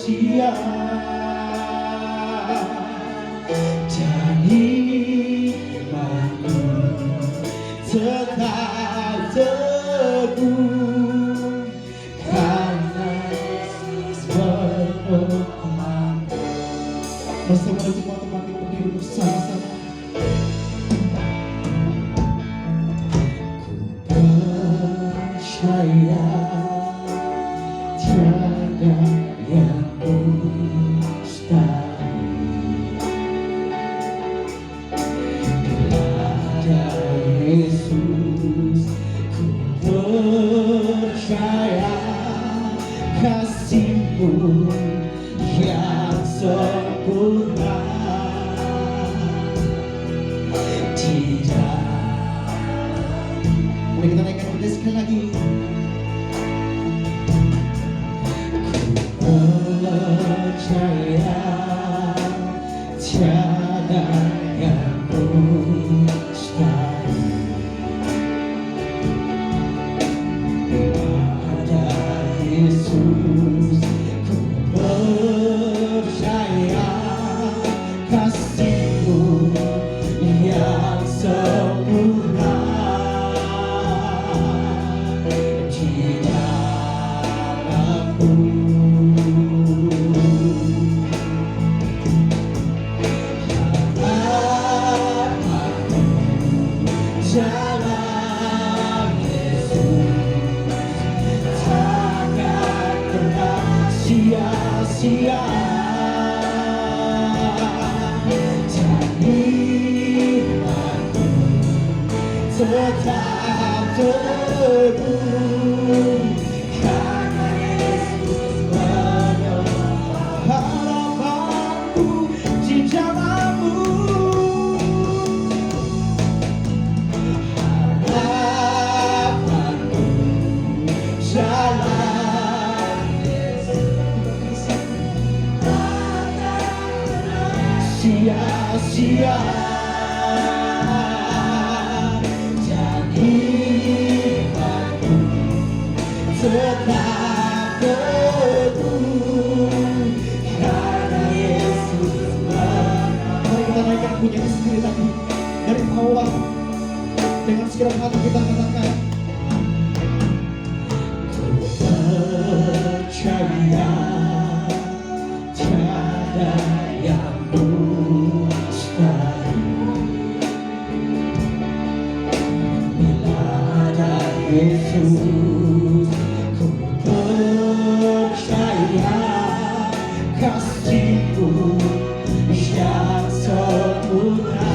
sia-sia. Dan imanku tetap teguh karena Yesus berfirman. Bersama semua teman berdiri bersama-sama. Ku percaya tiada yang mustahil bila ada Yesus. Ku percaya kasih-Mu yang sempurna. Tidak. Mari kita naikkan kita sekali lagi. Ku percaya tiada yang mustahil bila ada Yesus. Ku percaya kasih-Mu yang sempurna. Di dalamku harapanku dalam Yesus takkan pernah sia-sia. Tetap teguh karena Yesus menolong. Harapanku di dalam-Mu, harapanku dalam Yesus takkan pernah sia-sia. Tetap teguh karena Yesus menolong. Mari kita naikkan punya sendiri lagi dari bawah dengan segenap hati kita katakan. Ku percaya tiada yang mustahil bila ada Yesus. Kasih-Mu yang sempurna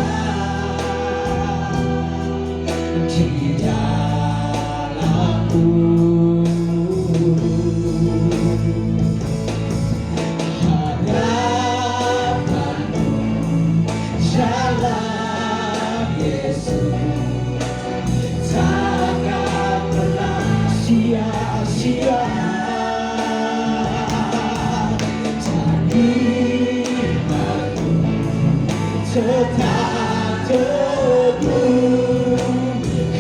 di dalamku. Harapanku dalam Yesus takkan pernah sia-sia. Tetap teguh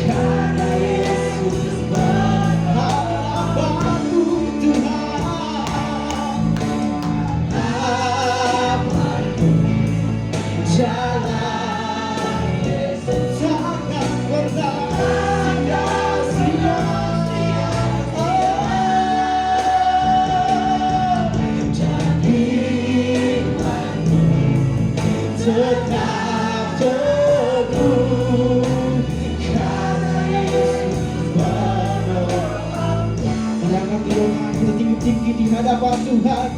karena Yesus harapanku Tuhan. Harapanku jalan Yesus takkan pernah sia-sia. Dan imanku tetap teguh karena Yesus menolong. Angkat doa kita tinggi-tinggi di hadapan Tuhan.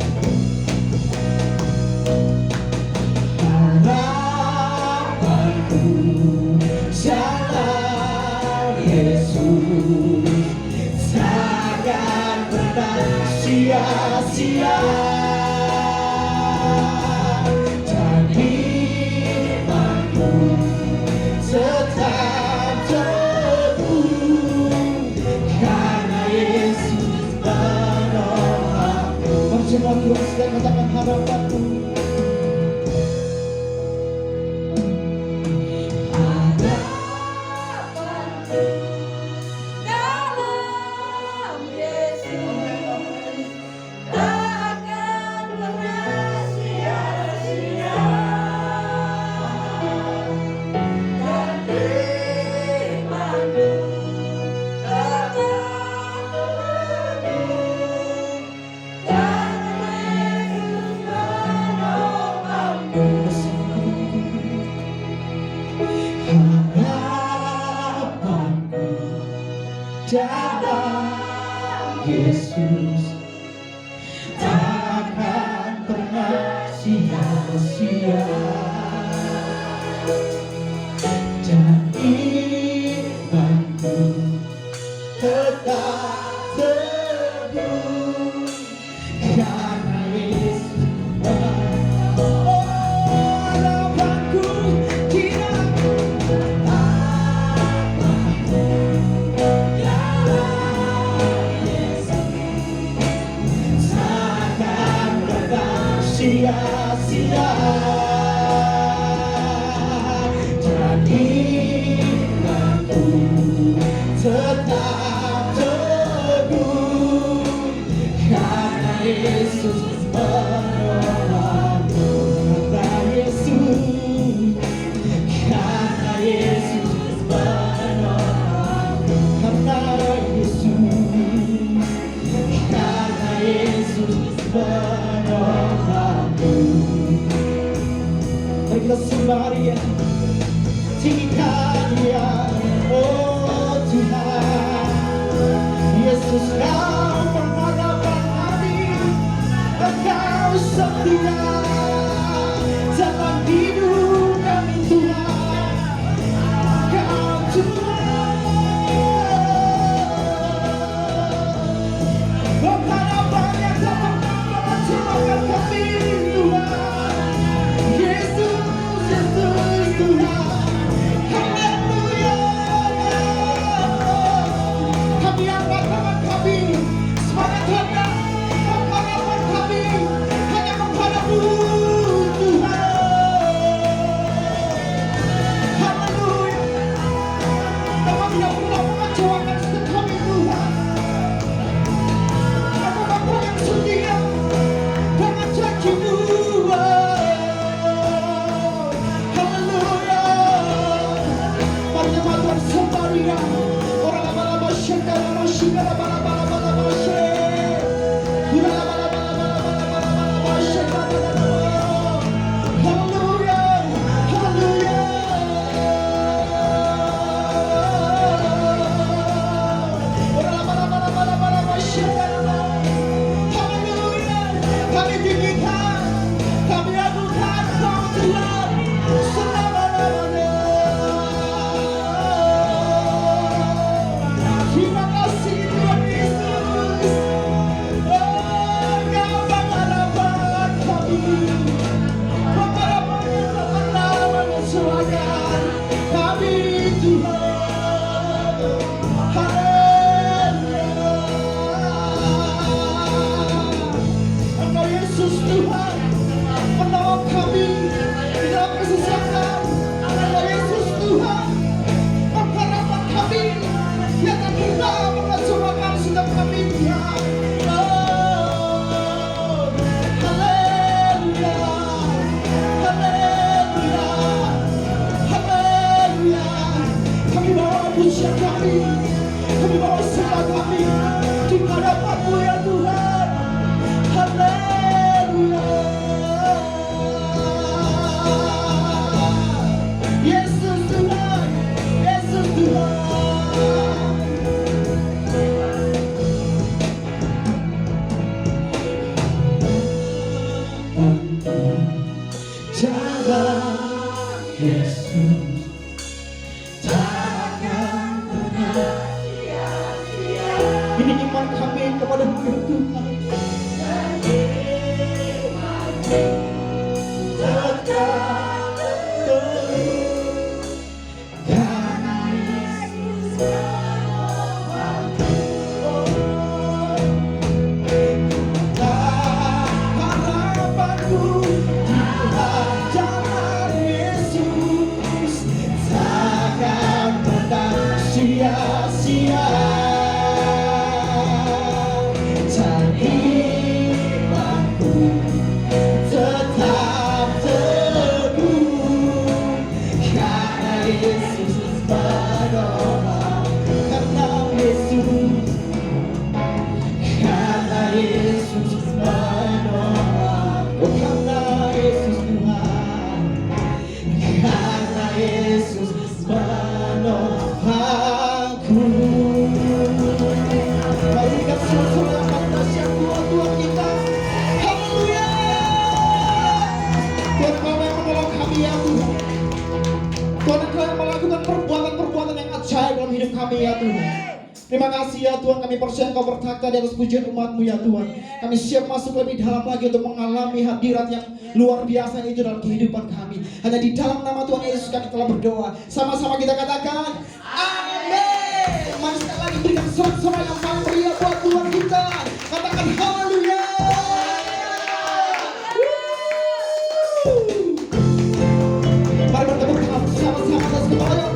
Harapanku dalam Yesus takkan pernah sia-sia. Tetap teguh karena Yesus menolong. Berjemaat Tuhan sedang katakan harapanku. Dalam Yesus takkan jalan Yesus takkan pernah sia-sia, dan imanku tetap teguh karena Yesus. Oh, harapanku tidak sia-sia, dan imanku tetap teguh karena Yesus menolongku. Karena Yesus, karena Yesus menolongku. Karena Yesus, karena Yesus menolongku. Mari kita sembah Dia, tinggikan Dia, oh Tuhan. Yesus, Kau pengharapan kami, Engkau setia dalam hidup kami Tuhan. Engkau Tuhan, pengharapan yang tak pernah mengecewakan kami Tuhan. Yesus, Yesus Tuhan. Haleluya. Kami angkat tangan kami, semangat hendak pengharapan kami hanya menghadap-Mu Tuhan. Haleluya. Kau tidak pernah mengecewakan setiap kami Tuhan. Kau Bapa yang setia dengan janji-Mu. Haleluya. Mari jemaat Tuhan sembah Dia. Orang lama-lama syekh, lama syekh, lama-lama syekh. Lama-lama syekh, haleluya, haleluya. Orang lama-lama syekh, haleluya. Kami tinggikan, kami agungkan Kau Tuhan selama-lamanya. Terima kasih Tuhan Yesus. Oh, Kau pengharapan kami, pengharapan yang tak pernah mengecewakan kami Tuhan. Haleluya. Engkau Yesus Tuhan, menolong kami di dalam kesesakan. Engkau Yesus Tuhan, pengharapan kami yang tak pernah mengecewakan setiap kami Tuhan. Oh, haleluya, haleluya, haleluya. Kami bawa pujian kami, kami bawa sembah kami di hadapan-Mu ya Tuhan. Haleluya. Yesus Tuhan, Yesus Tuhan. Jalan Yesus takkan pernah sia-sia. Ini iman kami kepada-Mu ya Tuhan. Tetap teguh karena Yesus menolongku. Harapanku di jalan Yesus Tuhan. Tuhan, Engkau yang melakukan perbuatan-perbuatan yang ajaib dalam hidup kami ya Tuhan. Terima kasih ya Tuhan, kami percaya Engkau bertakhta di atas pujian umat-Mu ya Tuhan. Kami siap masuk lebih dalam lagi untuk mengalami hadirat yang luar biasa itu dalam kehidupan kami. Hanya di dalam nama Tuhan Yesus kami telah berdoa. Sama-sama kita katakan amin. Mari sekali lagi berikan sorak-sorai yang paling meriah buat Tuhan kita. Katakan haleluya. Mari bertepuk tangan sama-sama atas kepala.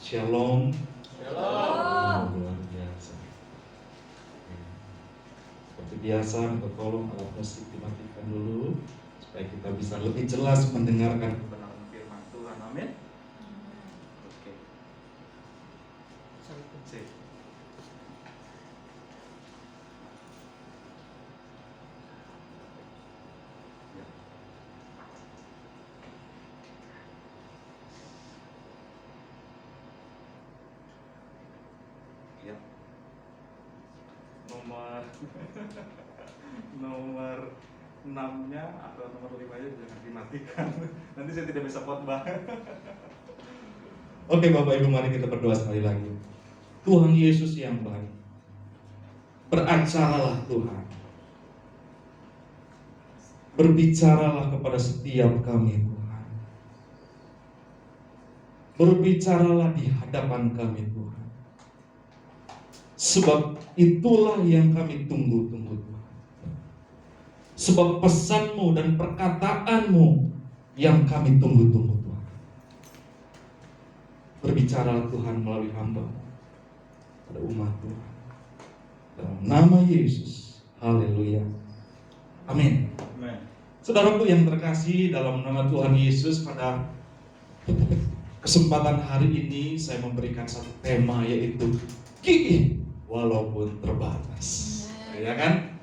Shalom. Shalom. Luar biasa. Seperti biasa, minta tolong alat musik dimatikan dulu supaya kita bisa lebih jelas mendengarkan kebenaran firman Tuhan. Amin. Oke. Sip. Ya. nomor 6-nya atau nomor 5-nya jangan dimatikan. Nanti saya tidak bisa khotbah. Oke Bapak Ibu, mari kita berdoa sekali lagi. Tuhan Yesus yang baik, beracaralah Tuhan. Berbicaralah kepada setiap kami Tuhan. Berbicaralah di hadapan kami Tuhan. Sebab itulah yang kami tunggu-tunggu Tuhan. Sebab pesan-Mu dan perkataan-Mu yang kami tunggu-tunggu Tuhan. Berbicaralah Tuhan melalui hamba-Mu pada umat Tuhan. Dalam nama Yesus. Haleluya. Amin. Saudaraku yang terkasih, dalam nama Tuhan Yesus, pada kesempatan hari ini saya memberikan satu tema, yaitu gigih walaupun terbatas. Ya kan?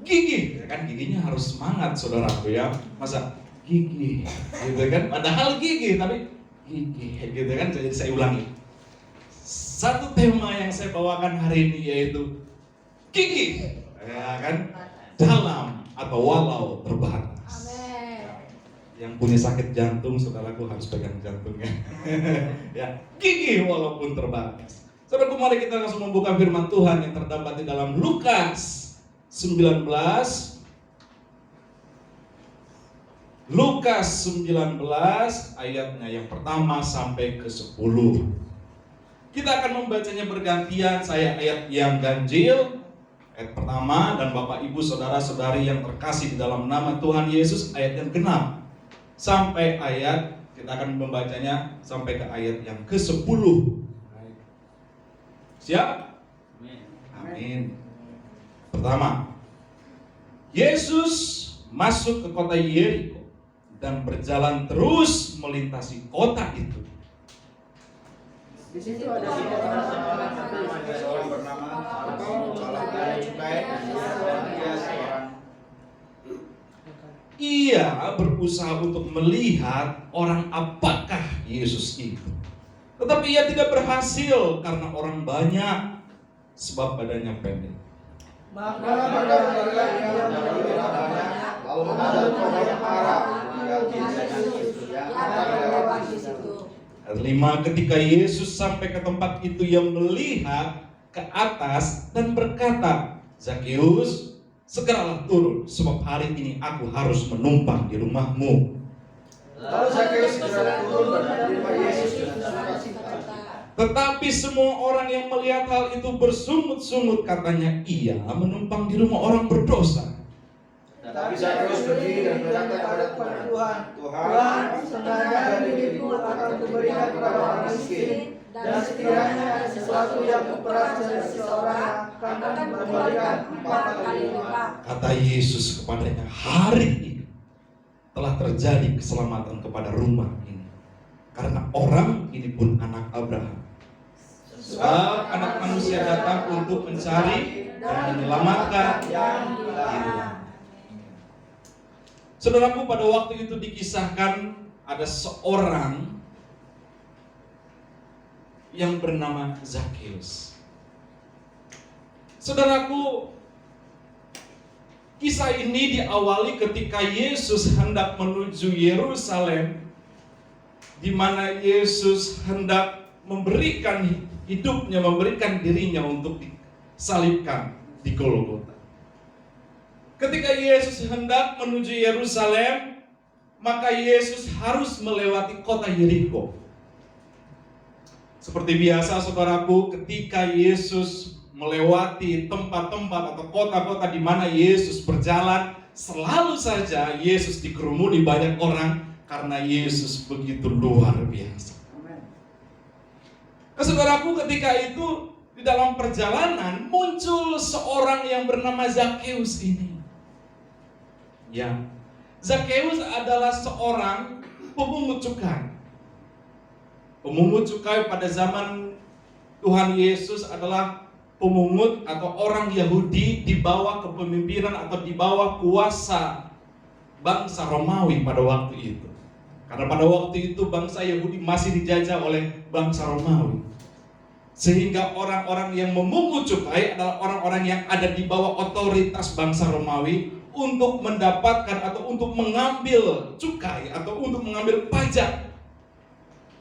Gigih, ya kan? Giginya harus semangat saudaraku ya. Masa gigih gitu kan? Padahal gigih tapi gigih gitu kan. Jadi saya ulangi. Satu tema yang saya bawakan hari ini yaitu gigih, ya kan? Dalam atau walau terbatas. Yang punya sakit jantung, saudaraku harus pegang jantungnya. Ya, gigih walaupun terbatas. Saudaraku, mari kita langsung membuka firman Tuhan yang terdapat di dalam Lukas 19. Lukas 19 ayatnya yang pertama sampai ke 10. Kita akan membacanya bergantian, saya ayat yang ganjil, ayat pertama, dan Bapak Ibu saudara-saudari yang terkasih di dalam nama Tuhan Yesus, ayat yang genap sampai ayat, kita akan membacanya sampai ke ayat yang ke-10. Siap? Amin. Pertama, Yesus masuk ke kota Yeriko dan berjalan terus melintasi kota itu. Di situ ada seorang bernama Salam Bea Cukai dan dia seorang. Ia berusaha untuk melihat orang apakah Yesus itu. Tetapi ia tidak berhasil karena orang banyak, sebab badannya pendek. Maka berkata ia mendengar banyak, lalu menghadap orang Arab tinggal di situ yang ada lewat di situ. Ayat 5, ketika Yesus sampai ke tempat itu, ia melihat ke atas dan berkata, Zakheus, segeralah turun, sebab hari ini aku harus menumpang di rumahmu. Lalu Zakheus segera turun dan menerima Yesus dengan sukacita. Tetapi semua orang yang melihat hal itu bersungut-sungut, katanya ia menumpang di rumah orang berdosa. Tetapi Zakheus berdiri dan berkata kepada Tuhan, Tuhan, setengahnya dari diriku akan kuberikan kepada orang miskin, dan sekiranya ada sesuatu yang kuperas dari seseorang, akan kembalikan 4 kali lipat. Kata Yesus kepadanya, hari ini telah terjadi keselamatan kepada rumah ini, karena orang ini pun anak Abraham. Sebab anak manusia datang untuk mencari dan menyelamatkan yang hilang. Saudaraku, pada waktu itu dikisahkan ada seorang yang bernama Zakheus. Saudaraku, kisah ini diawali ketika Yesus hendak menuju Yerusalem, di mana Yesus hendak memberikan hidupnya, memberikan dirinya untuk disalibkan di Golgota. Ketika Yesus hendak menuju Yerusalem, maka Yesus harus melewati kota Yeriko. Seperti biasa saudaraku, ketika Yesus melewati tempat-tempat atau kota-kota di mana Yesus berjalan, selalu saja Yesus dikerumuni banyak orang karena Yesus begitu luar biasa. Saudaraku, ketika itu di dalam perjalanan muncul seorang yang bernama Zakheus ini. Ya, Zakheus adalah seorang pemungut cukai. Pemungut cukai pada zaman Tuhan Yesus adalah pemungut atau orang Yahudi di bawah kepemimpinan atau di bawah kuasa bangsa Romawi pada waktu itu. Karena pada waktu itu bangsa Yahudi masih dijajah oleh bangsa Romawi. Sehingga orang-orang yang memungut cukai adalah orang-orang yang ada di bawah otoritas bangsa Romawi untuk mendapatkan atau untuk mengambil cukai atau untuk mengambil pajak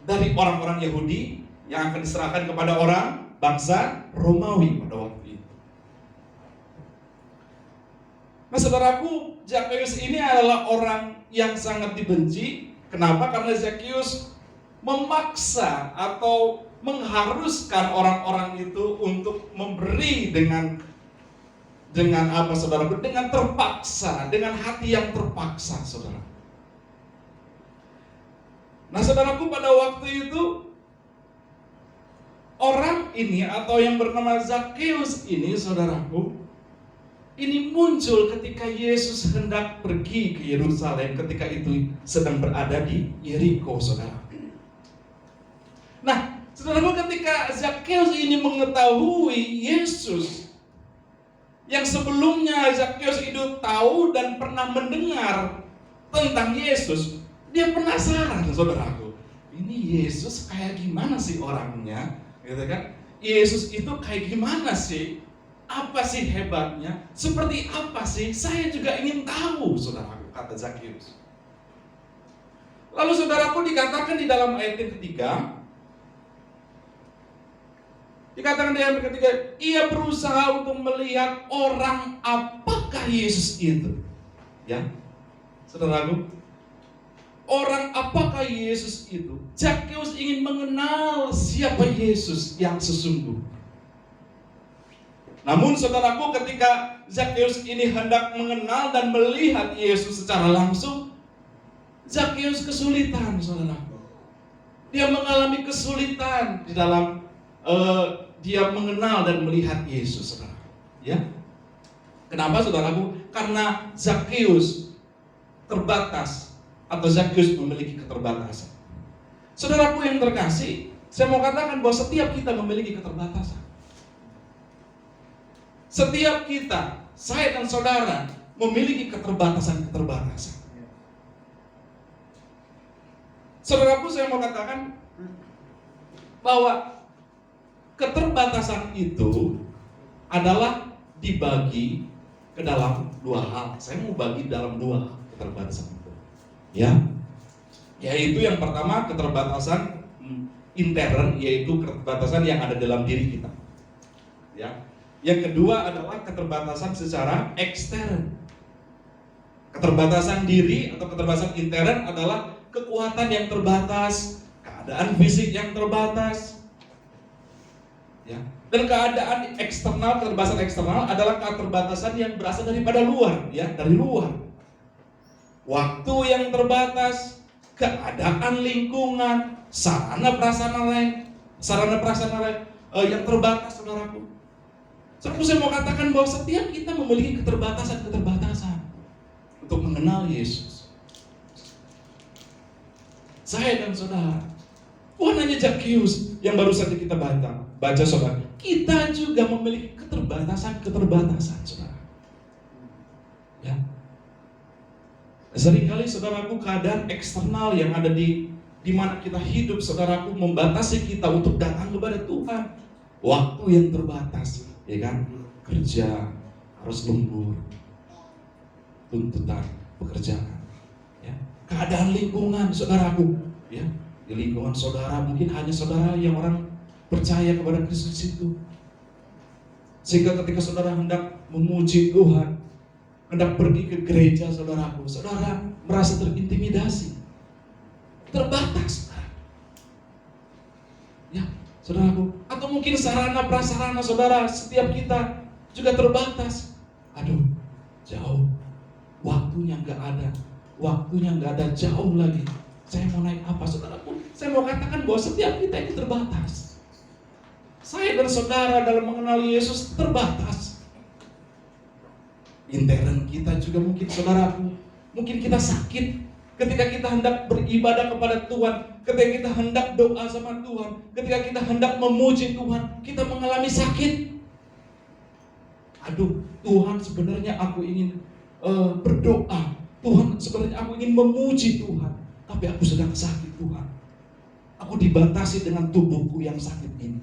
dari orang-orang Yahudi yang akan diserahkan kepada orang bangsa Romawi pada waktu itu. Nah, saudaraku, Zakheus ini adalah orang yang sangat dibenci. Kenapa? Karena Zakheus memaksa atau mengharuskan orang-orang itu untuk memberi dengan apa, saudaraku? Dengan terpaksa, dengan hati yang terpaksa, saudara. Nah, saudaraku, pada waktu itu orang ini atau yang bernama Zakheus ini, saudaraku, ini muncul ketika Yesus hendak pergi ke Yerusalem, ketika itu sedang berada di Yeriko, saudara. Nah, saudaraku, ketika Zakheus ini mengetahui Yesus, yang sebelumnya Zakheus itu tahu dan pernah mendengar tentang Yesus, dia penasaran, saudaraku. Ini Yesus kayak gimana sih orangnya, gitu kan? Yesus itu kayak gimana sih? Apa sih hebatnya? Seperti apa sih? Saya juga ingin tahu, saudaraku, kata Zakheus. Lalu saudaraku, dikatakan di dalam ayat yang ketiga, dikatakan di ayat ketiga, ia berusaha untuk melihat orang apakah Yesus itu. Ya, saudaraku, orang apakah Yesus itu? Zakheus ingin mengenal siapa Yesus yang sesungguhnya. Namun saudaraku, ketika Zakheus ini hendak mengenal dan melihat Yesus secara langsung, Zakheus kesulitan, saudaraku. Dia mengalami kesulitan di dalam dia mengenal dan melihat Yesus, saudara. Ya. Kenapa, saudaraku? Karena Zakheus terbatas atau Zakheus memiliki keterbatasan. Saudaraku yang terkasih, saya mau katakan bahwa setiap kita memiliki keterbatasan. Setiap kita, saya dan saudara, memiliki keterbatasan-keterbatasan. Saudaraku, saya mau katakan bahwa keterbatasan itu adalah dibagi ke dalam dua hal. Saya mau bagi dalam dua hal keterbatasan itu. Ya. Yaitu yang pertama keterbatasan intern, yaitu keterbatasan yang ada dalam diri kita. Ya. Yang kedua adalah keterbatasan secara ekstern. Keterbatasan diri atau keterbatasan intern adalah kekuatan yang terbatas, keadaan fisik yang terbatas. Ya. Dan keadaan eksternal, keterbatasan eksternal adalah keterbatasan yang berasal daripada luar, ya, dari luar. Waktu yang terbatas, keadaan lingkungan, sarana prasarana lain yang terbatas, saudaraku. Saya mau katakan bahwa setiap kita memiliki keterbatasan-keterbatasan untuk mengenal Yesus. Saya dan saudara, bukan hanya Zakheus yang baru saja kita baca, saudara. Kita juga memiliki keterbatasan, saudara. Ya. Seringkali, saudaraku, keadaan eksternal yang ada di mana kita hidup, saudaraku, membatasi kita untuk datang kepada Tuhan. Waktu yang terbatas, ya kan? Kerja harus lembur, tuntutan pekerjaan, ya. Keadaan lingkungan, saudaraku, ya. Di lingkungan saudara mungkin hanya saudara yang orang percaya kepada Kristus itu. Sehingga ketika saudara hendak memuji Tuhan, hendak pergi ke gereja, saudaraku, saudara merasa terintimidasi, terbatas, saudara. Ya, saudaraku. Atau mungkin sarana prasarana saudara, setiap kita juga terbatas. Aduh, jauh, waktunya nggak ada, jauh lagi. Saya mau naik apa, saudaraku? Saya mau katakan bahwa setiap kita itu terbatas. Saya dan saudara dalam mengenal Yesus terbatas. Intern kita juga mungkin, saudaraku, mungkin kita sakit ketika kita hendak beribadah kepada Tuhan, ketika kita hendak doa sama Tuhan, ketika kita hendak memuji Tuhan, kita mengalami sakit. Aduh, Tuhan, sebenarnya aku ingin berdoa. Tuhan, sebenarnya aku ingin memuji Tuhan, tapi aku sedang sakit, Tuhan. Aku dibatasi dengan tubuhku yang sakit ini.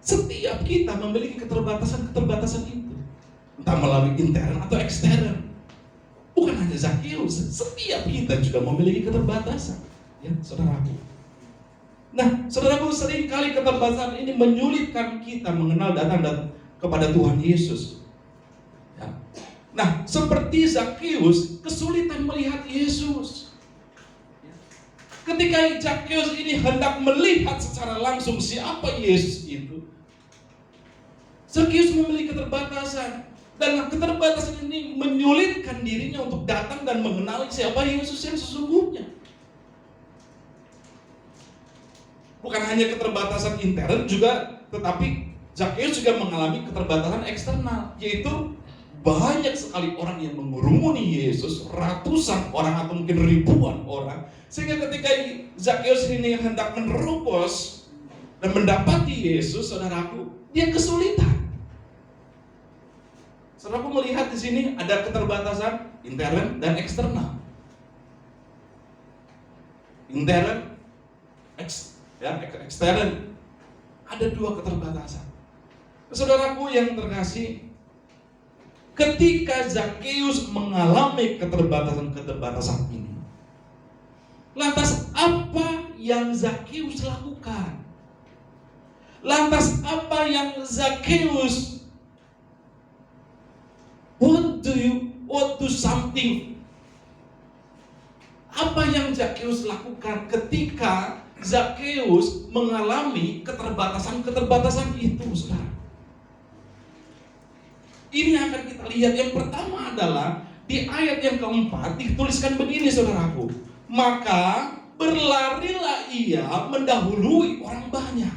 Setiap kita memiliki keterbatasan-keterbatasan itu, entah melalui intern atau ekstern. Bukan hanya Zakheus, setiap kita juga memiliki keterbatasan, ya saudaraku. Nah, saudaraku, seringkali keterbatasan ini menyulitkan kita mengenal datang kepada Tuhan Yesus. Ya. Nah, seperti Zakheus, kesulitan melihat Yesus. Ketika Zakheus ini hendak melihat secara langsung siapa Yesus itu, Zakheus memiliki keterbatasan. Dan keterbatasan ini menyulitkan dirinya untuk datang dan mengenali siapa Yesus yang sesungguhnya. Bukan hanya keterbatasan intern juga, tetapi Zakheus juga mengalami keterbatasan eksternal, yaitu banyak sekali orang yang mengurumuni Yesus, ratusan orang atau mungkin ribuan orang, sehingga ketika Zakheus ini hendak menerobos dan mendapati Yesus, saudaraku, dia kesulitan. Saudaraku melihat di sini ada keterbatasan intern dan eksternal. Intern, ekstern, ada dua keterbatasan. Saudaraku yang terkasih, ketika Zakheus mengalami keterbatasan ini, lantas apa yang Zakheus lakukan? Lantas apa yang Zakheus want to something? Apa yang Zakheus lakukan ketika Zakheus mengalami keterbatasan itu, saudara? Ini akan kita lihat. Yang pertama adalah di ayat yang keempat dituliskan begini, saudaraku. Maka berlarilah ia mendahului orang banyak.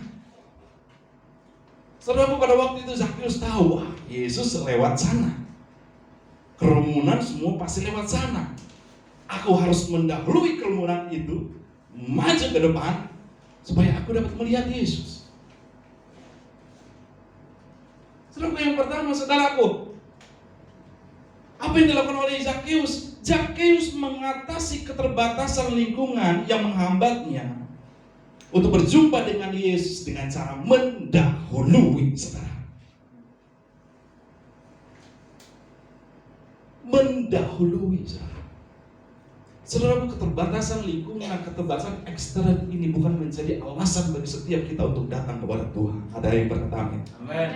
Saudaraku, pada waktu itu Zakheus tahu, wah, Yesus lewat sana. Kerumunan semua pasti lewat sana. Aku harus mendahului kerumunan itu, maju ke depan, supaya aku dapat melihat Yesus. Saudaraku, yang pertama, saudaraku, apa yang dilakukan oleh Zakheus? Zakheus mengatasi keterbatasan lingkungan yang menghambatnya untuk berjumpa dengan Yesus dengan cara mendahului, saudara. Mendahului, saudara. Saudaraku, keterbatasan lingkungan, keterbatasan ekstern ini bukan menjadi alasan bagi setiap kita untuk datang kepada Tuhan. Ada yang berkata amin? Amin.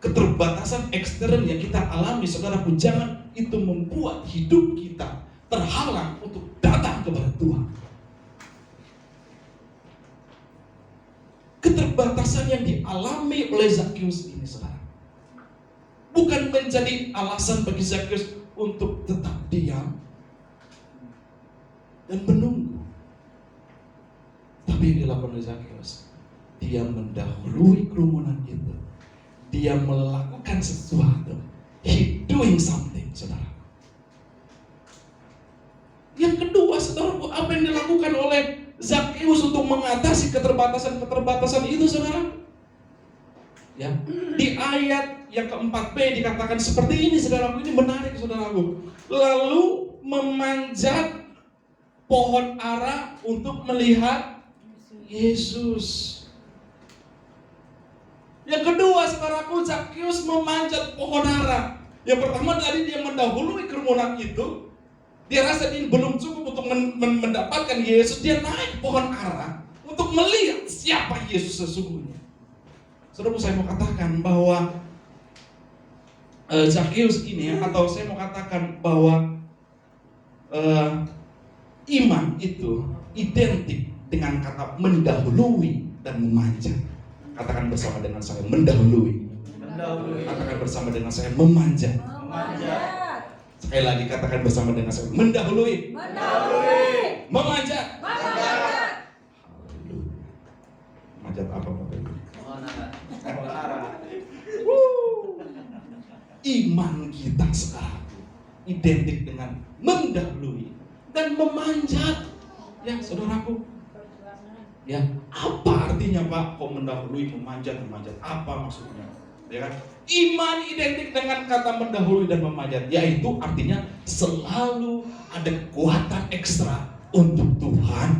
Keterbatasan ekstern yang kita alami, saudaraku, jangan itu membuat hidup kita terhalang untuk datang kepada Tuhan. Keterbatasan yang dialami oleh Zakheus ini, saudara, bukan menjadi alasan bagi Zakheus untuk tetap diam dan menunggu. Tapi yang dilakukan oleh Zakheus, dia mendahului kerumunan itu. Dia melakukan sesuatu. He doing something, saudara. Yang kedua, saudaraku, apa yang dilakukan oleh Zakheus untuk mengatasi keterbatasan itu, saudara? Ya, di ayat yang keempat B dikatakan seperti ini, saudaraku. Ini menarik, saudaraku. Lalu memanjat pohon ara untuk melihat Yesus. Yang kedua, saudaraku, Zakheus memanjat pohon ara. Yang pertama tadi dia mendahului kerumunan itu. Dia rasa ini belum cukup untuk mendapatkan Yesus. Dia naik pohon ara untuk melihat siapa Yesus sesungguhnya. Saudara, saya mau katakan bahwa Zakheus ini, atau saya mau katakan bahwa iman itu identik dengan kata mendahului dan memanjat. Katakan bersama dengan saya, mendahului. Katakan bersama dengan saya, memanjat. Sekali lagi, katakan bersama dengan saya, mendahului. Memanjat. Memanjat apa Bapak Ibu? Iman kita sekarang identik dengan mendahului dan memanjat. Ya, saudaraku. Ya, apa artinya Pak? Kok mendahului, memanjat apa maksudnya? Ya kan? Iman identik dengan kata mendahului dan memanjat, yaitu artinya selalu ada kekuatan ekstra untuk Tuhan.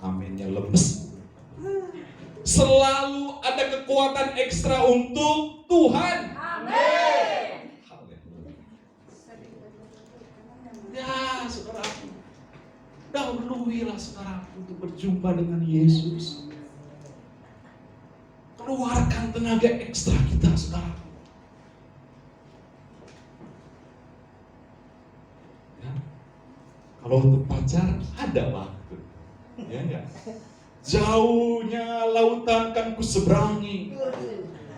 Aminnya lemes. Selalu kekuatan ekstra untuk Tuhan. Amin. Ya, saudaraku, dahuluilah saudaraku untuk berjumpa dengan Yesus. Keluarkan tenaga ekstra kita, saudaraku. Ya. Kalau untuk pacar ada waktu, ya enggak? Jauhnya lautan kan ku seberangi,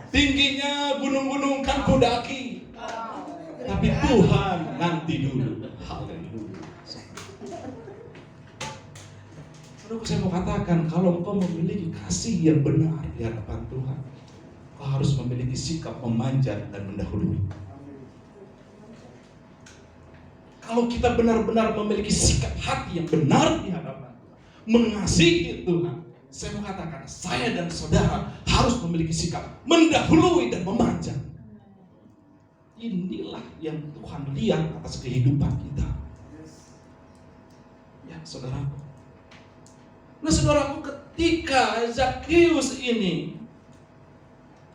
tingginya gunung-gunung kan ku daki, tapi Tuhan nanti dulu. Haleluya. Saudara, saya mau katakan, kalau engkau memiliki kasih yang benar di hadapan Tuhan, kau harus memiliki sikap memanjat dan mendahului. Kalau kita benar-benar memiliki sikap hati yang benar di hadapan Tuhan, mengasihi Tuhan, saya mau katakan, saya dan saudara harus memiliki sikap mendahului dan memanjat. Inilah yang Tuhan lihat atas kehidupan kita. Ya, saudaraku. Nah, saudaraku, ketika Zakheus ini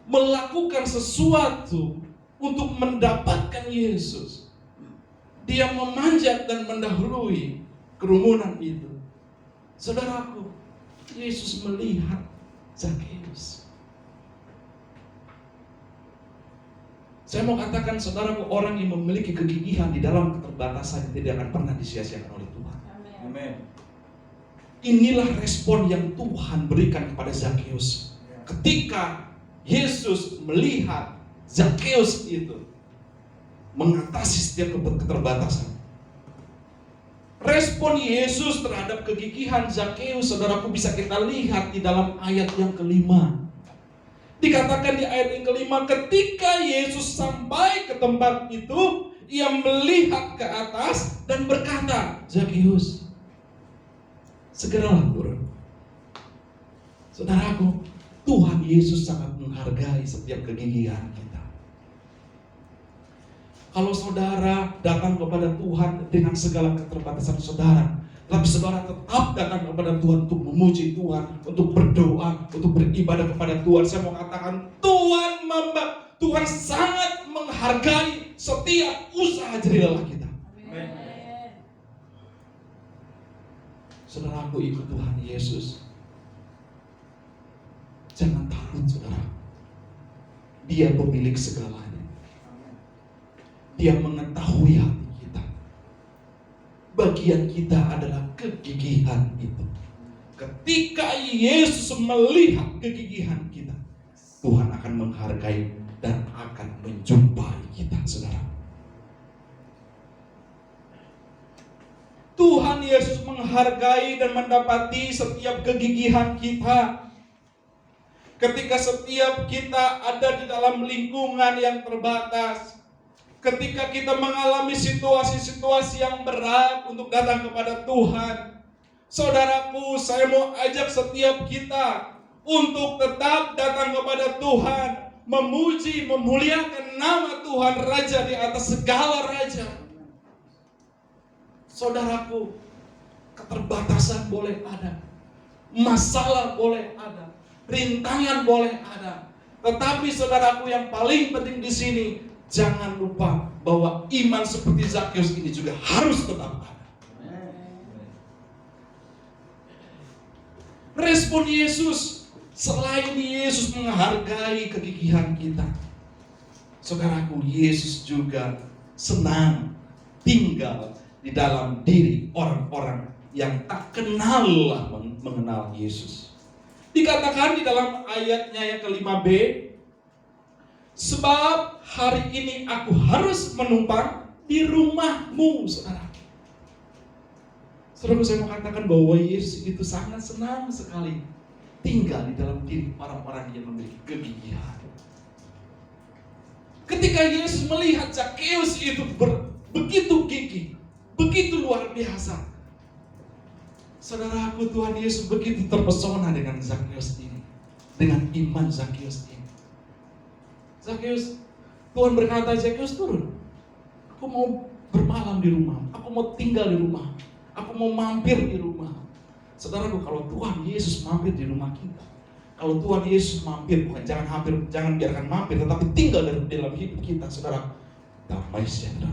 melakukan sesuatu untuk mendapatkan Yesus, dia memanjat dan mendahului kerumunan itu. Saudaraku, Yesus melihat Zakheus. Saya mau katakan, saudaraku, orang yang memiliki kegigihan di dalam keterbatasan tidak akan pernah disia-siakan oleh Tuhan. Amin. Inilah respon yang Tuhan berikan kepada Zakheus. Ketika Yesus melihat Zakheus itu mengatasi setiap keterbatasan. Respon Yesus terhadap kegigihan Zakheus, saudaraku, bisa kita lihat di dalam ayat yang kelima. Dikatakan di ayat yang kelima, ketika Yesus sampai ke tempat itu, ia melihat ke atas dan berkata, Zakheus, segeralah turun. Saudaraku, Tuhan Yesus sangat menghargai setiap kegigihan kita. Kalau saudara datang kepada Tuhan dengan segala keterbatasan saudara, tapi saudara tetap datang kepada Tuhan untuk memuji Tuhan, untuk berdoa, untuk beribadah kepada Tuhan, saya mau katakan, Tuhan sangat menghargai setiap usaha jerih kita. Amin. Saudaraku, ikut Tuhan Yesus. Jangan takut, saudara. Dia pemilik segalanya. Dia mengetahui hati kita. Bagian kita adalah kegigihan itu. Ketika Yesus melihat kegigihan kita, Tuhan akan menghargai dan akan menjumpai kita, saudara. Tuhan Yesus menghargai dan mendapati setiap kegigihan kita. Ketika setiap kita ada di dalam lingkungan yang terbatas, ketika kita mengalami situasi-situasi yang berat untuk datang kepada Tuhan, saudaraku, saya mau ajak setiap kita untuk tetap datang kepada Tuhan, memuji, memuliakan nama Tuhan, Raja di atas segala raja. Saudaraku, keterbatasan boleh ada, masalah boleh ada, rintangan boleh ada, tetapi saudaraku, yang paling penting di sini, jangan lupa bahwa iman seperti Zakheus ini juga harus tetap ada. Respon Yesus, selain Yesus menghargai kegigihan kita, saudaraku, Yesus juga senang tinggal di dalam diri orang-orang yang tak kenal mengenal Yesus. Dikatakan di dalam ayatnya yang ke-5b, sebab hari ini aku harus menumpang di rumahmu, saudara. Saudara, saya mau katakan bahwa Yesus itu sangat senang sekali tinggal di dalam diri orang-orang yang memiliki kegigihan. Ketika Yesus melihat Zakheus itu begitu gigih, begitu luar biasa, saudaraku, Tuhan Yesus begitu terpesona dengan Zakheus ini, dengan iman Zakheus ini. Zakheus, Tuhan berkata, Zakheus turun. Aku mau bermalam di rumah, aku mau tinggal di rumah, aku mau mampir di rumah. Saudaraku, kalau Tuhan Yesus mampir di rumah kita, Kalau Tuhan Yesus mampir, bukan jangan biarkan mampir, tetapi tinggal dalam hidup kita, saudara. Damai sejahtera,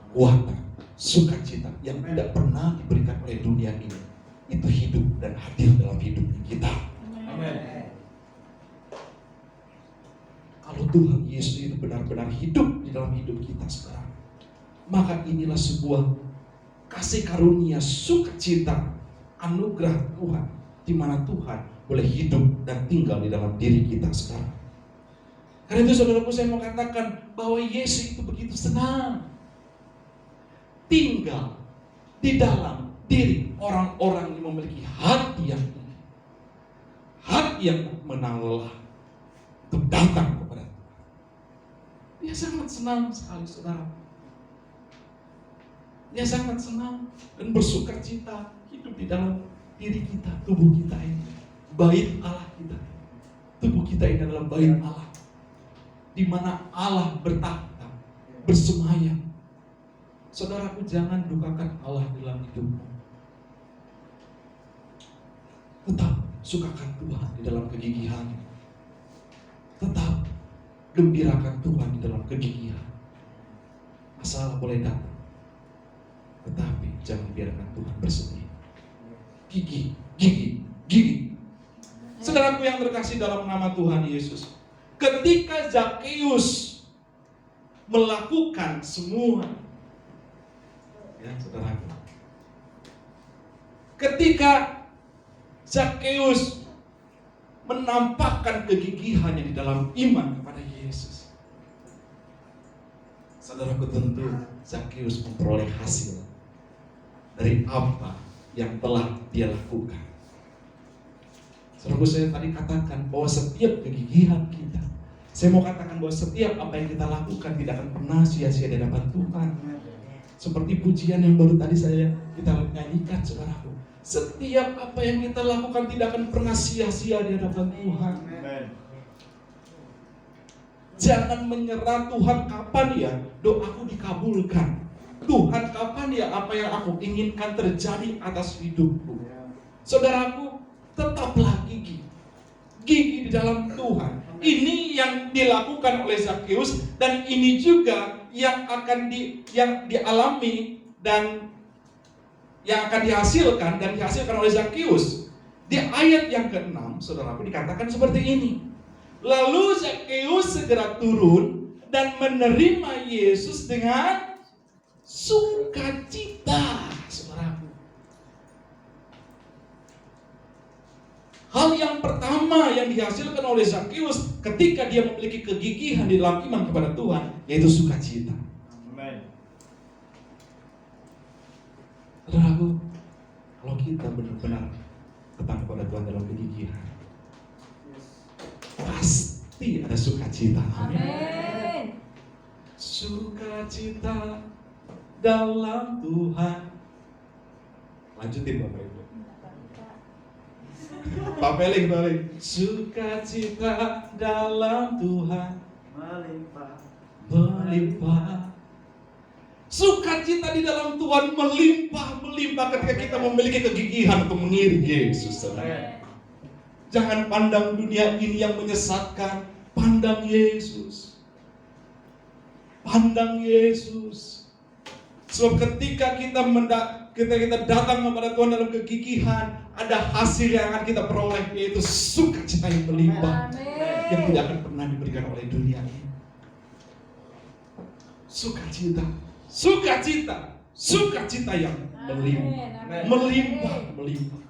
kekuatan, sukacita yang tidak pernah diberikan oleh dunia ini, itu hidup dan hadir dalam hidup kita. Amin. Kalau Tuhan Yesus itu benar-benar hidup di dalam hidup kita sekarang, maka inilah sebuah kasih karunia, sukacita, anugerah Tuhan, di mana Tuhan boleh hidup dan tinggal di dalam diri kita sekarang. Karena itu saudaraku, saya mau katakan bahwa Yesus itu begitu senang tinggal di dalam diri orang-orang yang memiliki hati yang tinggi, hati yang menang lelah untuk datang kepada Tuhan. Dia sangat senang sekali, saudara. Dia sangat senang dan bersukacita hidup di dalam diri kita, tubuh kita ini, bait Allah kita. Tubuh kita ini adalah bait Allah, di mana Allah bertahta, bersemayam. Saudaraku, jangan dukakan Allah dalam hidupmu. Tetap sukakan Tuhan di dalam kegigihan. Tetap gembirakan Tuhan di dalam kegigihan. Masalah boleh datang, tetapi jangan biarkan Tuhan bersedih. Gigi, gigi, gigi. Saudaraku yang terkasih dalam nama Tuhan Yesus, ketika Zakheus melakukan semua, ya saudaraku, ketika Zakheus menampakkan kegigihannya di dalam iman kepada Yesus, saudaraku, tentu Zakheus memperoleh hasil dari apa yang telah dia lakukan. Saudaraku, saya tadi katakan bahwa setiap kegigihan kita, saya mau katakan bahwa setiap apa yang kita lakukan tidak akan pernah sia-sia di hadapan Tuhan. Seperti pujian yang baru tadi kita nyanyikan, saudaraku. Setiap apa yang kita lakukan tidak akan pernah sia-sia di hadapan Tuhan. Jangan menyerah, Tuhan kapan ya doaku dikabulkan? Tuhan kapan ya apa yang aku inginkan terjadi atas hidupku? Saudaraku, tetaplah gigih. Gigih di dalam Tuhan. Ini yang dilakukan oleh Zakheus, dan ini juga yang akan dialami dan yang akan dihasilkan oleh Zakheus. Di ayat yang ke-6, saudaraku, dikatakan seperti ini. Lalu Zakheus segera turun dan menerima Yesus dengan sukacita, saudaraku. Hal yang pertama yang dihasilkan oleh Zakheus ketika dia memiliki kegigihan di dalam iman kepada Tuhan, yaitu sukacita. Amin. Saudaraku, kalau kita benar-benar datang kepada Tuhan dalam kegigihan, pasti ada sukacita. Amin. Sukacita dalam Tuhan. Lanjutin Bapak Ibu. Pak Peling balik. Sukacita dalam Tuhan melimpah. Sukacita di dalam Tuhan melimpah ketika kita memiliki kegigihan untuk mengiring Yesus. Jangan pandang dunia ini yang menyesatkan, pandang Yesus. Pandang Yesus. Sebab ketika kita datang kepada Tuhan dalam kegigihan, ada hasil yang akan kita peroleh, yaitu sukacita yang melimpah, yang tidak akan pernah diberikan oleh dunia ini. Sukacita yang melimpah.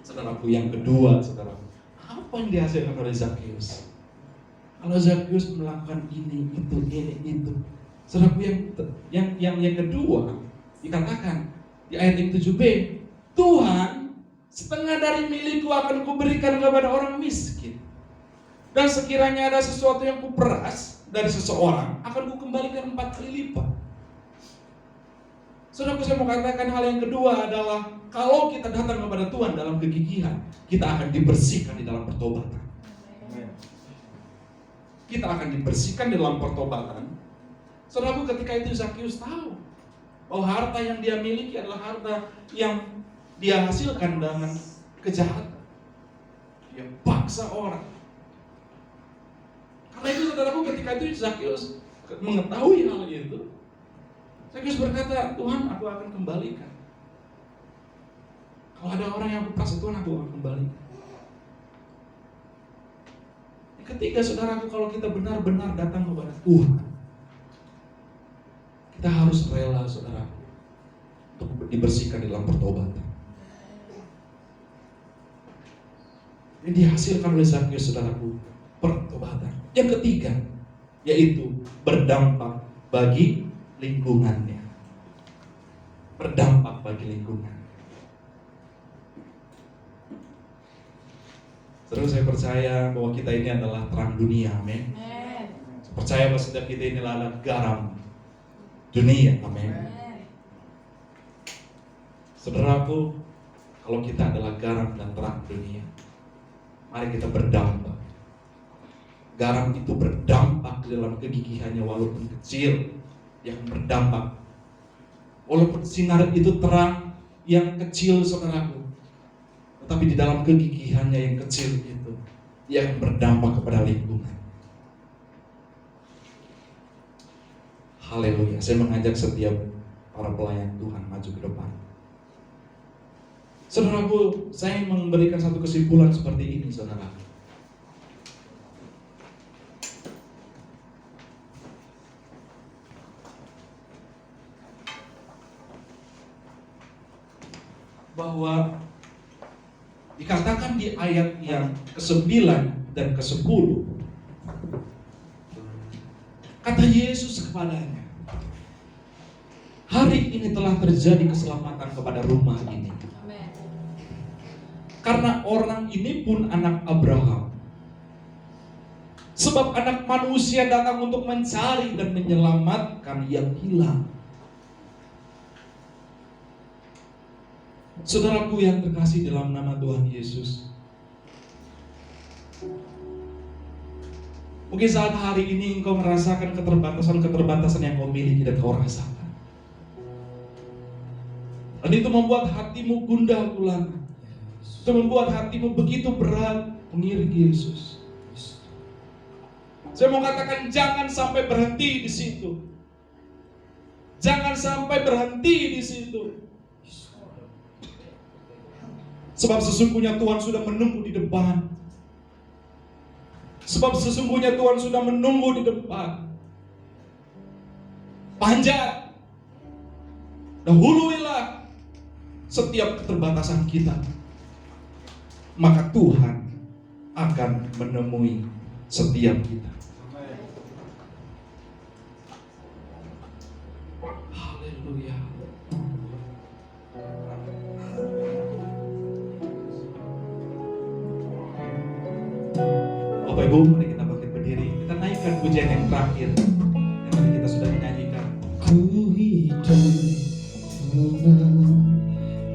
Saudaraku, yang kedua, saudaraku, apa yang dihasilkan oleh Zakheus? Kalau Zakheus melakukan ini, itu. Saudaraku, yang kedua dikatakan di ayat yang 7b, Tuhan, setengah dari milikku akan kuberikan kepada orang miskin, dan sekiranya ada sesuatu yang kuperas dari seseorang, akan kukembalikan 4 kali lipat. Saudaraku, saya mau katakan hal yang kedua adalah, kalau kita datang kepada Tuhan dalam kegigihan, kita akan dibersihkan di dalam pertobatan. Kita akan dibersihkan di dalam pertobatan. Saudaraku, ketika itu Zakheus tahu bahwa harta yang dia miliki adalah harta yang dia hasilkan dengan kejahatan. Dia paksa orang. Karena itu saudaraku, ketika itu Zakheus mengetahui hal itu, Zakheus berkata, Tuhan, aku akan kembalikan. Kalau ada orang yang aku paksa, Tuhan, aku akan kembalikan. Ketiga, saudaraku, kalau kita benar-benar datang kepada Tuhan, kita harus rela, saudaraku, untuk dibersihkan dalam pertobatan. Yang dihasilkan oleh Zakheus, saudaraku, pertobatan. Yang ketiga, yaitu berdampak bagi lingkungannya. Berdampak bagi lingkungan. Terus saya percaya bahwa kita ini adalah terang dunia, amin. Saya percaya bahwa setiap kita ini adalah garam dunia, amin. Saudaraku, kalau kita adalah garam dan terang dunia, mari kita berdampak. Garam itu berdampak dalam kegigihannya walaupun kecil, yang berdampak. Walaupun sinar itu terang yang kecil, saudaraku, tapi di dalam kegigihannya yang kecil itu, yang berdampak kepada lingkungan. Haleluya. Saya mengajak setiap para pelayan Tuhan maju ke depan. Saudaraku, saya memberikan satu kesimpulan seperti ini, saudara. Bahwa dikatakan di ayat yang ke-9 dan ke-10, kata Yesus kepadanya, hari ini telah terjadi keselamatan kepada rumah ini. Amen. Karena orang ini pun anak Abraham. Sebab anak manusia datang untuk mencari dan menyelamatkan yang hilang. Saudaraku yang terkasih dalam nama Tuhan Yesus, mungkin saat hari ini engkau merasakan keterbatasan yang kau miliki dan kau rasakan, dan itu membuat hatimu gundah gulana. Itu membuat hatimu begitu berat mengiring Yesus. Saya mau katakan, jangan sampai berhenti di situ. Jangan sampai berhenti di situ. Sebab sesungguhnya Tuhan sudah menunggu di depan. Sebab sesungguhnya Tuhan sudah menunggu di depan. Panjat, dahuluilah setiap keterbatasan kita, maka Tuhan akan menemui setiap kita. Haleluya. Bapak Ibu, mari kita bangkit berdiri. Kita naikkan pujian yang terakhir yang tadi kita sudah menyanyikan. Ku hidup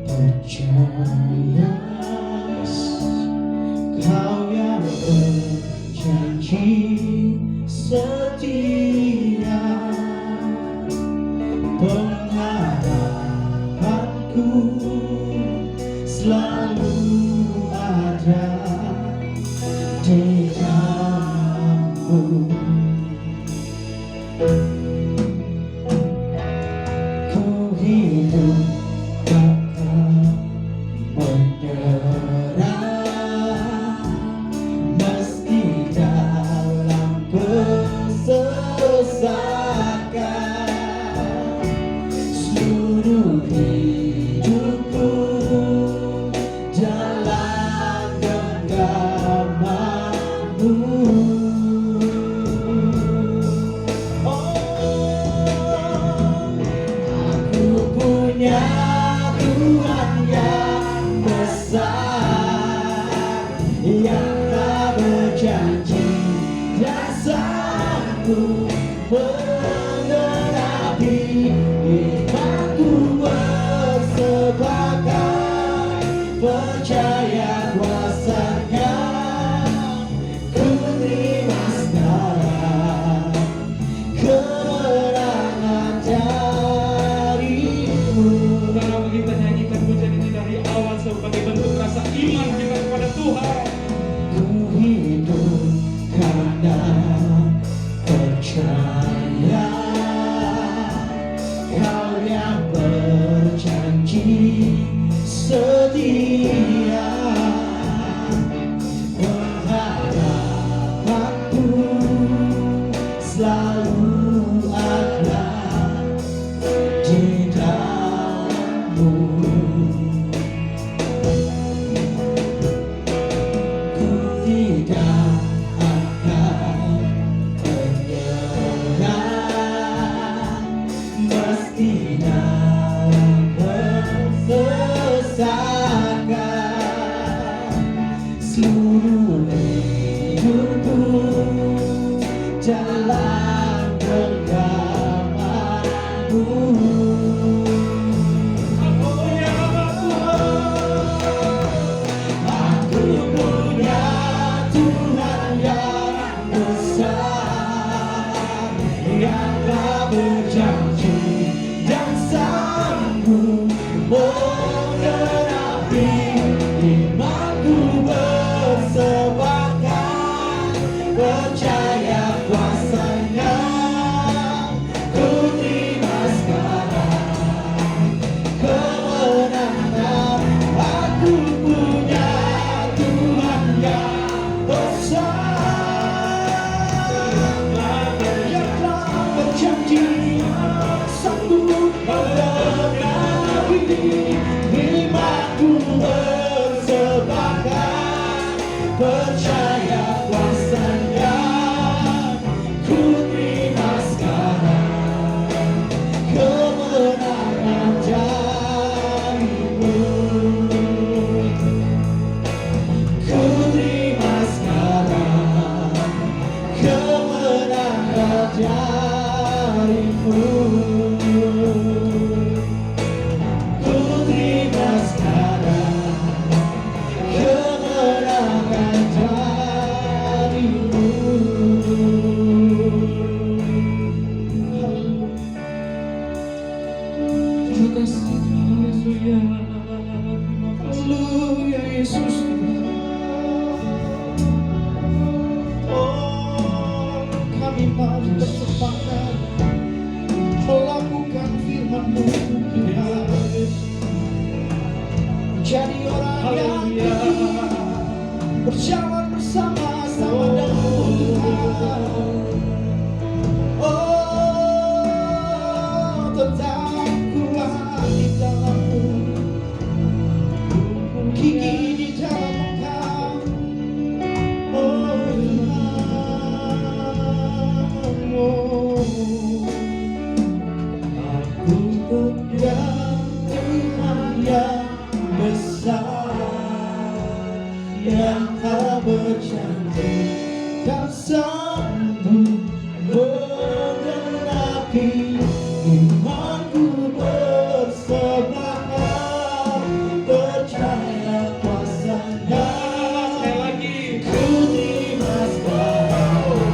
percaya Kau yang berjanji setia, pengharapanku selalu ada di dalam-Mu. Ku hidup takkan menyerah, meski dalam kesesakan. Seluruh hidupku dalam bersamamu. Ku tidak akan menyerah, meski dalam kesesakan. Seluruh hidupku dalam genggamanmu. Aku punya Tuhan yang besar, yang tak berjanji dan sanggup menggenapi imanku bersepakat, percaya kuasanya. Ku terima sekarang kemenangan. Aku punya Tuhan yang besar, yang telah berjanji sanggup menggenapi imanku bersepakat, percaya kuasanya. Ku terima sekarang kemenangan darimu. Ku terima sekarang kemenangan darimu. Ku terima sekarang kemenangan darimu. Terima kasih, haleluya, haleluya Yesus. Oh, kami mari bersepakat melakukan firman-Mu, Tuhan. Jadi orang yang teguh, berjalan bersama-sama denganmu, Tuhan. Oh, tetap kuat di dalam-Mu, gigih di dalam Engkau. Oh Tuhan, oh, aku punya Tuhan yang besar, yang tak berjanji dan sanggup menggenapi imanku bersepakat, percaya kuasanya. Sekali lagi. Ku terima sekarang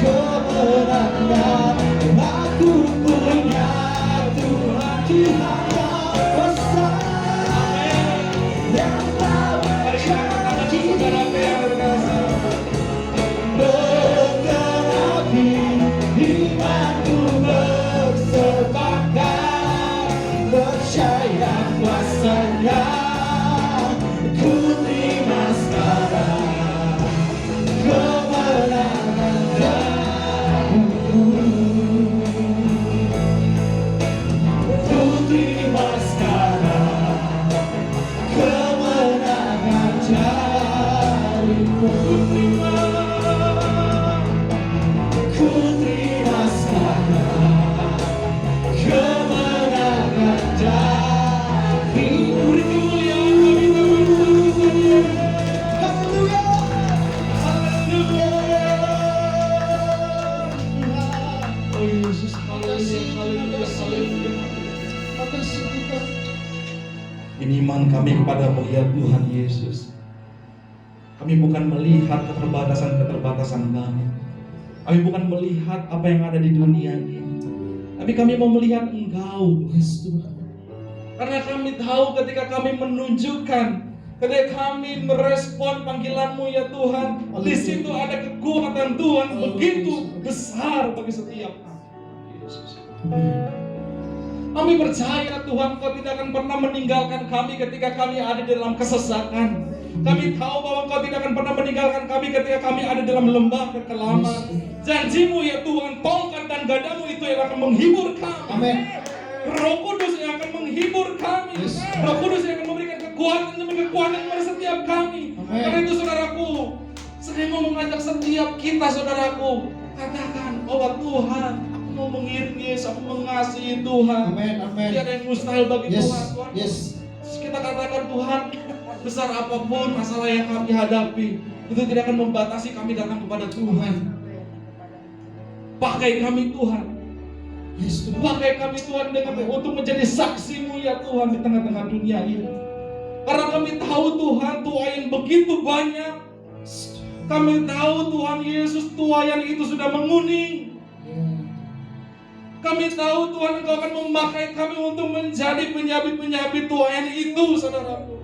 kemenangan. Aku punya Tuhan, Tuhan yang besar, yang tak berjanji menggenapi imanku bersepakat, percaya kuasanya. Ku terima sekarang kemenangan darimu. Ku terima sekarang kemenangan darimu. Ku terima sekarang kemenangan darimu. Haleluya, haleluya. Oh Yesus, haleluya, haleluya, haleluya. Makasih Tuhan. Ini iman kami kepadamu ya Tuhan Yesus. Kami bukan melihat keterbatasan-keterbatasan kami. Kami bukan melihat apa yang ada di dunia ini. Tapi kami mau melihat Engkau, Tuhan. Karena kami tahu ketika kami menunjukkan, ketika kami merespon panggilan-Mu ya Tuhan, di situ ada kekuatan Tuhan begitu besar bagi setiap kami. Yesus. Kami percaya Tuhan, Kau tidak akan pernah meninggalkan kami ketika kami ada dalam kesesatan. Kami tahu bahwa Kau tidak akan pernah meninggalkan kami ketika kami ada dalam lembah kekelaman. Janji-Mu ya Tuhan, tongkat dan gadamu itu yang akan menghibur kami. Amin. Roh Kudus yang akan menghibur menghibur kami. Yes. Roh Kudus yang akan memberikan kekuatan demi kekuatan kepada setiap kami. Amen. Karena itu saudaraku, saya mau mengajak setiap kita saudaraku, katakan bahwa Tuhan, aku mau mengiring Yesus, aku mengasihi Tuhan. Amin, amin. Tidak ada yang mustahil bagi Yes, Tuhan. Tuhan. yes. Kita katakan Tuhan, besar apapun masalah yang kami hadapi, itu tidak akan membatasi kami datang kepada Tuhan. Pakai kami Tuhan. Yes, Tuhan. Pakai kami Tuhan dengan untuk menjadi saksi-Mu ya Tuhan di tengah-tengah dunia ini. Karena kami tahu Tuhan, tuayan begitu banyak. Kami tahu Tuhan Yesus, tuayan itu sudah menguning. Kami tahu Tuhan Engkau akan memakai kami untuk menjadi penyabit-penyabit tuayan itu, saudaraku.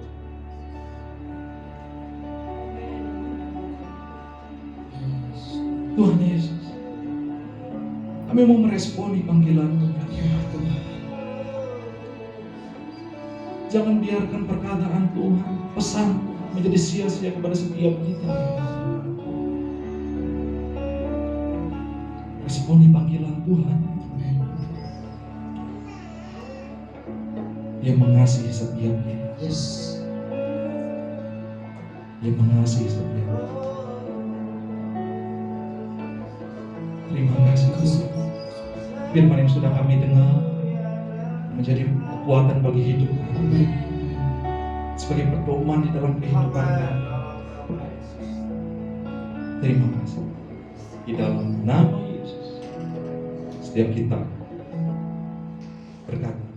Tuhan Yesus, kami mau meresponi panggilan Tuhan. Jangan biarkan perkataan Tuhan, pesan menjadi sia-sia kepada setiap kita. Responi panggilan Tuhan. Dia mengasihi setiap kita. Yes. Dia mengasihi setiap kita. Terima kasih Tuhan. Firman yang sudah kami dengar menjadi kekuatan bagi hidup kami, sebagai pedoman di dalam kehidupan kami. Terima kasih. Di dalam nama Yesus, setiap kita berkata,